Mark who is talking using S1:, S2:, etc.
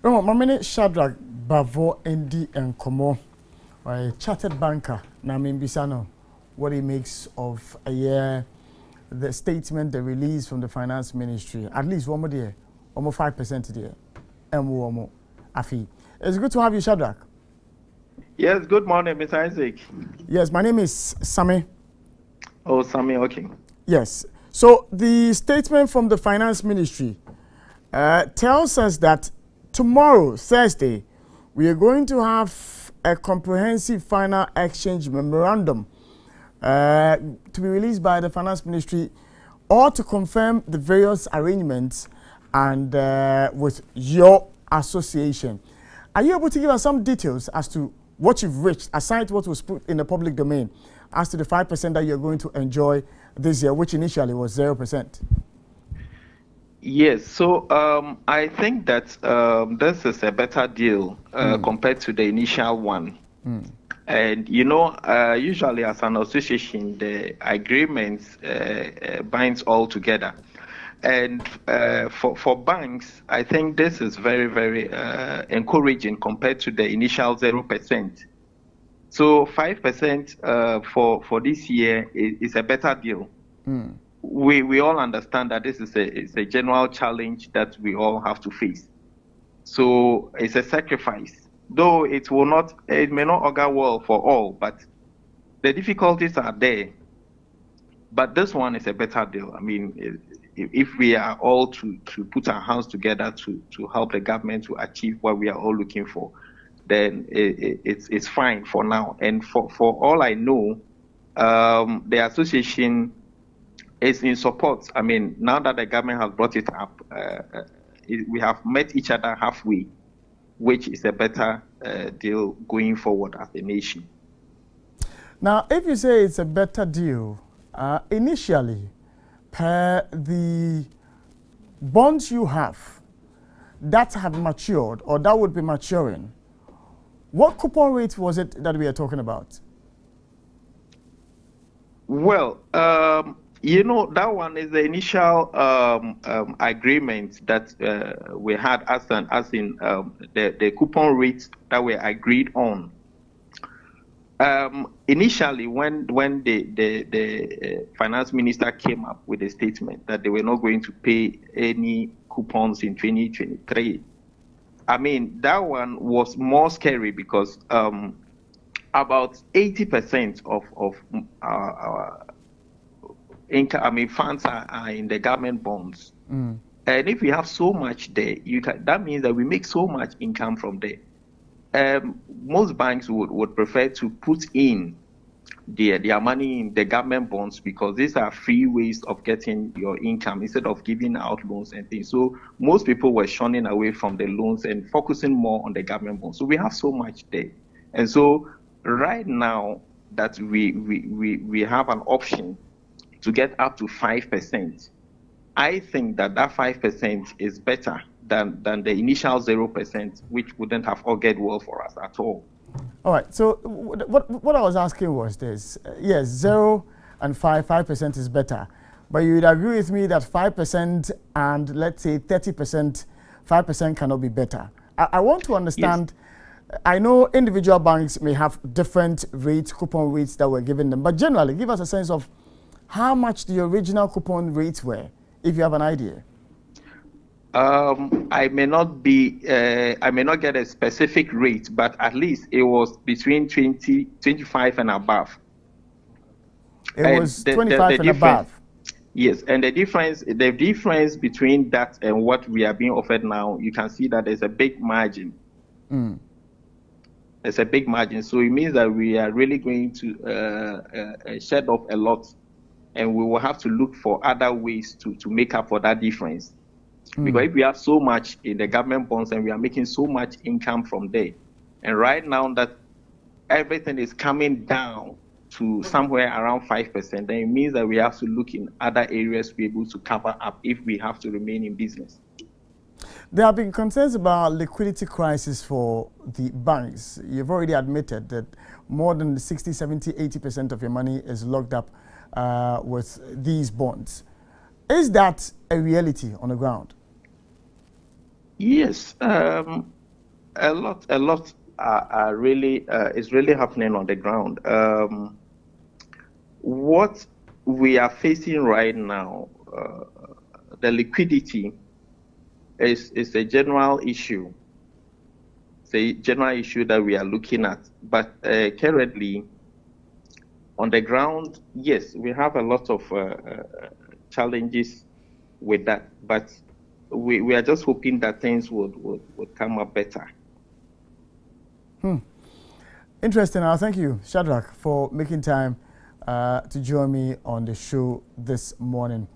S1: Oh, my name is Shadrach Bavo Ndi Nkomo, a chartered banker. Namin Bisano, what he makes of a year, the statement, the release from the finance ministry, at least one more day, almost 5% there, and more. Afi. It's good to have you, Shadrach.
S2: Yes, good morning, Mr. Isaac.
S1: Yes, my name is Sammy.
S2: Oh, Sammy, okay.
S1: Yes. So the statement from the finance ministry tells us that tomorrow, Thursday, we are going to have a comprehensive final exchange memorandum to be released by the finance ministry, or to confirm the various arrangements and with your association. Are you able to give us some details as to what you've reached, aside what was put in the public domain, as to the 5% that you're going to enjoy this year, which initially was 0%?
S2: Yes, so I think that this is a better deal compared to the initial one. And, you know, usually as an association, the agreements binds all together. And for banks, I think this is very, very encouraging compared to the initial 0%. So 5% for this year is a better deal. We all understand that this is a general challenge that we all have to face. So it's a sacrifice, though it may not augur well for all, but the difficulties are there. But this one is a better deal. I mean, if we are all to put our hands together to help the government to achieve what we are all looking for, then it's fine for now. And for all I know, the association is in support. I mean, now that the government has brought it up, we have met each other halfway, which is a better deal going forward as a nation.
S1: Now, if you say it's a better deal, initially, per the bonds you have that have matured or that would be maturing, what coupon rate was it that we are talking about?
S2: Well, you know, that one is the initial agreement that we had as in the coupon rates that were agreed on. Initially, when the finance minister came up with a statement that they were not going to pay any coupons in 2023, I mean, that one was more scary because about 80% of our income, I mean, funds are in the government bonds. And if we have so much there, that means that we make so much income from there. Most banks would prefer to put in their money in the government bonds because these are free ways of getting your income instead of giving out loans and things. So most people were shunning away from the loans and focusing more on the government bonds. So we have so much there. And so right now that we have an option to get up to 5%, I think that 5% is better than the initial 0%, which wouldn't have augured well for us at all.
S1: All right. So what I was asking was this: yes, 0 and 5% is better, but you would agree with me that 5% and let's say 30%, 5% cannot be better. I want to understand. Yes. I know individual banks may have different rates, coupon rates that were given them, but generally, give us a sense of how much the original coupon rates were, if you have an idea.
S2: I may not get a specific rate, but at least it was between 25 and above.
S1: It was 25 and above.
S2: Yes, and the difference between that and what we are being offered now, you can see that there's a big margin. There's a big margin, so it means that we are really going to shed off a lot, and we will have to look for other ways to make up for that difference. Because if we have so much in the government bonds and we are making so much income from there, and right now that everything is coming down to somewhere around 5%, then it means that we have to look in other areas to be able to cover up if we have to remain in business.
S1: There have been concerns about liquidity crisis for the banks. You've already admitted that more than 60, 70, 80% of your money is locked up with these bonds. Is that a reality on the ground?
S2: Yes, a lot are really is really happening on the ground. What we are facing right now, the liquidity is a general issue. It's a general issue that we are looking at. But currently, on the ground, yes, we have a lot of challenges with that. But we are just hoping that things would come up better.
S1: Interesting. Thank you, Shadrach, for making time to join me on the show this morning.